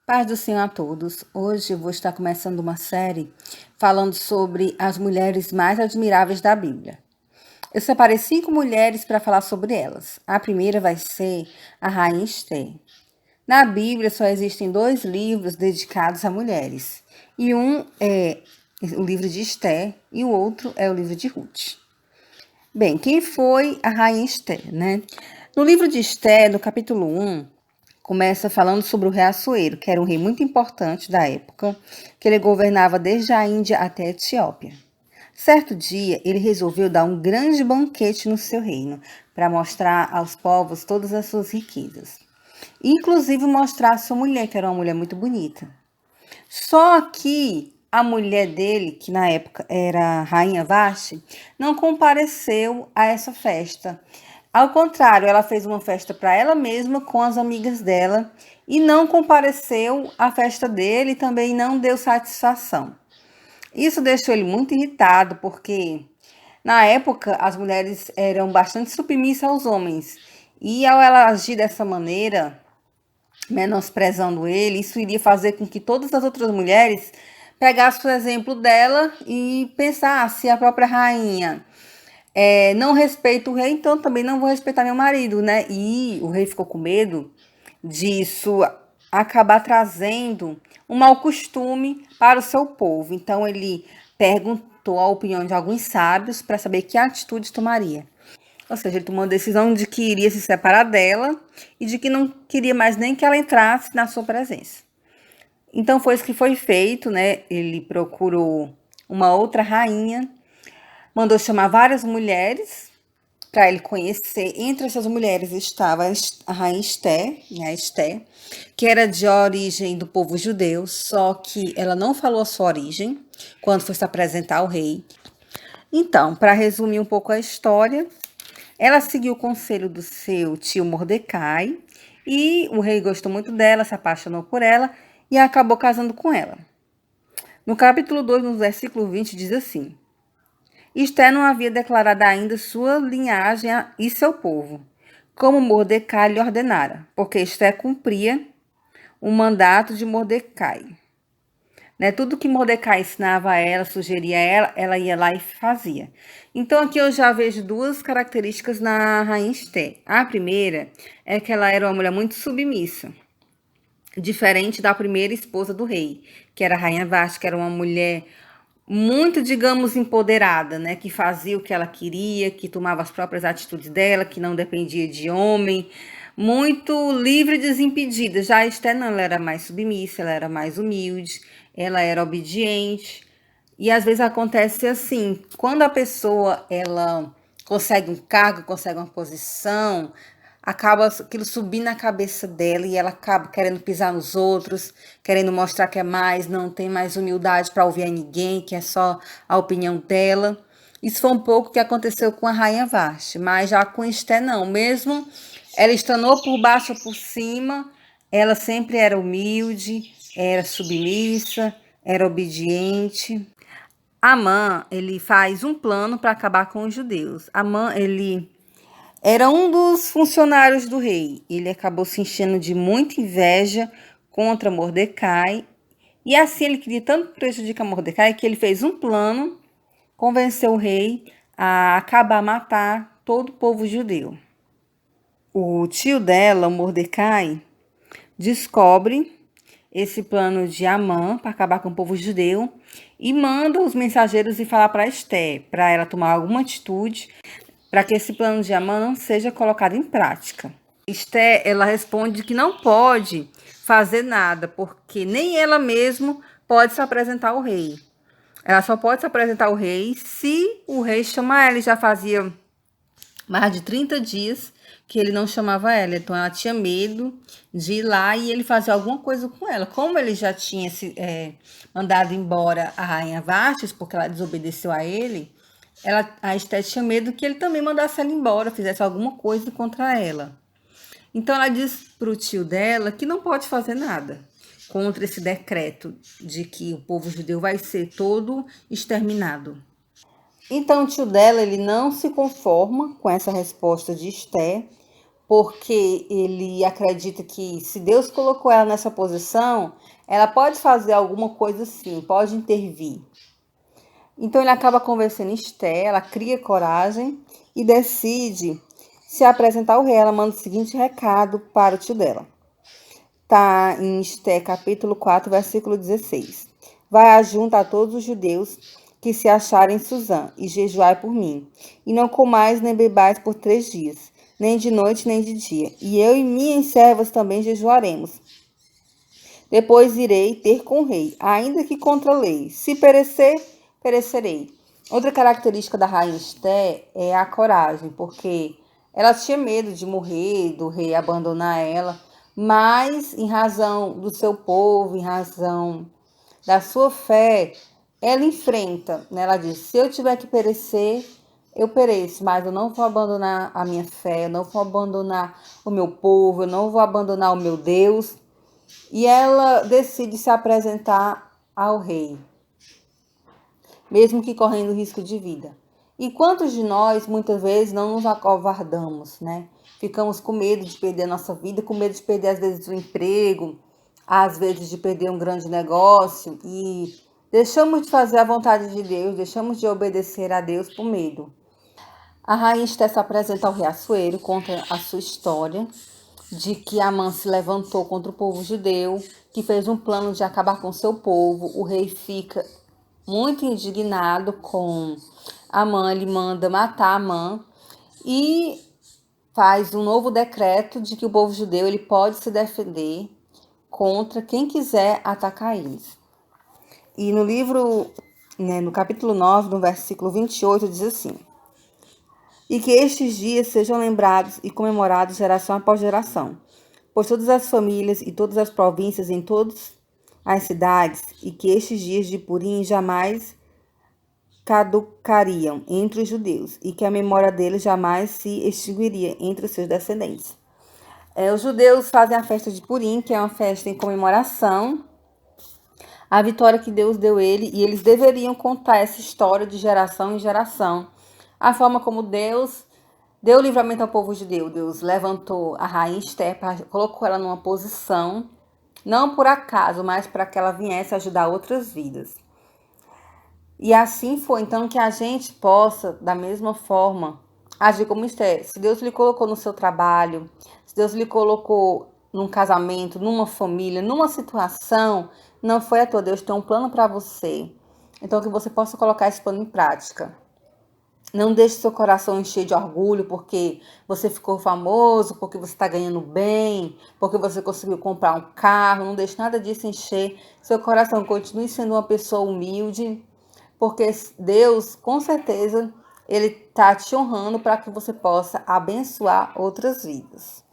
Paz do Senhor a todos. Hoje eu vou estar começando uma série falando sobre as mulheres mais admiráveis da Bíblia. Eu separei 5 mulheres para falar sobre elas. A primeira vai ser a Rainha Esther. Na Bíblia só existem 2 livros dedicados a mulheres. E um é o livro de Esther e o outro é o livro de Ruth. Bem, quem foi a Rainha Esther, né? No livro de Esther, no capítulo 1, começa falando sobre o rei Assuero, que era um rei muito importante da época, que ele governava desde a Índia até a Etiópia. Certo dia, ele resolveu dar um grande banquete no seu reino, para mostrar aos povos todas as suas riquezas. Inclusive mostrar a sua mulher, que era uma mulher muito bonita. Só que a mulher dele, que na época era a Rainha Vashti, não compareceu a essa festa. Ao contrário, ela fez uma festa para ela mesma com as amigas dela e não compareceu à festa dele e também não deu satisfação. Isso deixou ele muito irritado, porque na época as mulheres eram bastante submissas aos homens. E ao ela agir dessa maneira, menosprezando ele, isso iria fazer com que todas as outras mulheres pegassem o exemplo dela e pensassem: a própria rainha não respeita o rei, então também não vou respeitar meu marido, né? E o rei ficou com medo disso acabar trazendo um mau costume para o seu povo. Então ele perguntou a opinião de alguns sábios para saber que atitude tomaria. Ou seja, ele tomou a decisão de que iria se separar dela e de que não queria mais nem que ela entrasse na sua presença. Então foi isso que foi feito, né? Ele procurou uma outra rainha, mandou chamar várias mulheres para ele conhecer. Entre essas mulheres estava a rainha Esther, né, Esther, que era de origem do povo judeu, só que ela não falou a sua origem quando foi se apresentar ao rei. Então, para resumir um pouco a história, ela seguiu o conselho do seu tio Mordecai e o rei gostou muito dela, se apaixonou por ela e acabou casando com ela. No capítulo 2, no versículo 20, diz assim: Esther não havia declarado ainda sua linhagem e seu povo, como Mordecai lhe ordenara, porque Esther cumpria o mandato de Mordecai. Né? Tudo que Mordecai ensinava a ela, sugeria a ela, ela ia lá e fazia. Então aqui eu já vejo 2 características na rainha Esther. A primeira é que ela era uma mulher muito submissa, diferente da primeira esposa do rei, que era a rainha Vashti, que era uma mulher muito, digamos, empoderada, né? Que fazia o que ela queria, que tomava as próprias atitudes dela, que não dependia de homem, muito livre e desimpedida. Já a Esther não, ela era mais submissa, ela era mais humilde, ela era obediente. E às vezes acontece assim, quando a pessoa ela consegue um cargo, consegue uma posição, acaba aquilo subindo na cabeça dela e ela acaba querendo pisar nos outros, querendo mostrar que é mais, não tem mais humildade para ouvir a ninguém, que é só a opinião dela. Isso foi um pouco o que aconteceu com a rainha Vashti, mas já com Esther não. Mesmo ela estando ou por baixo ou por cima, ela sempre era humilde, era submissa, era obediente. Amã, ele faz um plano para acabar com os judeus. Amã, ele era um dos funcionários do rei. Ele acabou se enchendo de muita inveja contra Mordecai. E assim ele queria tanto prejudicar Mordecai que ele fez um plano, convenceu o rei a acabar, matar todo o povo judeu. O tio dela, Mordecai, descobre esse plano de Amã para acabar com o povo judeu e manda os mensageiros ir falar para Esther, para ela tomar alguma atitude para que esse plano de Amã não seja colocado em prática. Esther, ela responde que não pode fazer nada, porque nem ela mesma pode se apresentar ao rei. Ela só pode se apresentar ao rei se o rei chamar ela. E já fazia mais de 30 dias que ele não chamava ela. Então ela tinha medo de ir lá e ele fazer alguma coisa com ela. Como ele já tinha mandado embora a rainha Vashti, porque ela desobedeceu a ele, a Esther tinha medo que ele também mandasse ela embora, fizesse alguma coisa contra ela. Então ela diz para o tio dela que não pode fazer nada contra esse decreto de que o povo judeu vai ser todo exterminado. Então o tio dela, ele não se conforma com essa resposta de Esther, porque ele acredita que se Deus colocou ela nessa posição, ela pode fazer alguma coisa sim, pode intervir. Então ele acaba convencendo Esté, ela cria coragem e decide se apresentar ao rei. Ela manda o seguinte recado para o tio dela. Está em Esté, capítulo 4, versículo 16. Vai ajunta a todos os judeus que se acharem em Suzã, e jejuai por mim. E não comais nem bebais por 3 dias, nem de noite nem de dia. E eu e minhas servas também jejuaremos. Depois irei ter com o rei, ainda que contra a lei. Se perecer, perecerei. Outra característica da rainha Esté é a coragem, porque ela tinha medo de morrer, do rei abandonar ela, mas em razão do seu povo, em razão da sua fé, ela enfrenta, né? Ela diz, se eu tiver que perecer, eu pereço, mas eu não vou abandonar a minha fé, eu não vou abandonar o meu povo, eu não vou abandonar o meu Deus. E ela decide se apresentar ao rei, mesmo que correndo risco de vida. E quantos de nós, muitas vezes, não nos acovardamos, né? Ficamos com medo de perder a nossa vida, com medo de perder, às vezes, o emprego, às vezes, de perder um grande negócio e deixamos de fazer a vontade de Deus, deixamos de obedecer a Deus por medo. A rainha Esté se apresenta ao rei Assuero, conta a sua história, de que Amã se levantou contra o povo judeu, que fez um plano de acabar com seu povo. O rei fica muito indignado com Amã, ele manda matar Amã e faz um novo decreto de que o povo judeu ele pode se defender contra quem quiser atacar eles. E no livro, no capítulo 9, no versículo 28, diz assim: e que estes dias sejam lembrados e comemorados geração após geração, por todas as famílias e todas as províncias em todas as cidades, e que estes dias de Purim jamais caducariam entre os judeus, e que a memória deles jamais se extinguiria entre os seus descendentes. Os judeus fazem a festa de Purim, que é uma festa em comemoração à vitória que Deus deu ele, e eles deveriam contar essa história de geração em geração. A forma como Deus deu livramento ao povo judeu. Deus levantou a rainha Esté, colocou ela numa posição, não por acaso, mas para que ela viesse ajudar outras vidas. E assim foi, então, que a gente possa, da mesma forma, agir como Esté. Se Deus lhe colocou no seu trabalho, se Deus lhe colocou num casamento, numa família, numa situação, não foi à toa. Deus tem um plano para você. Então, que você possa colocar esse plano em prática. Não deixe seu coração encher de orgulho porque você ficou famoso, porque você está ganhando bem, porque você conseguiu comprar um carro. Não deixe nada disso encher seu coração. Continue sendo uma pessoa humilde, porque Deus, com certeza, Ele está te honrando para que você possa abençoar outras vidas.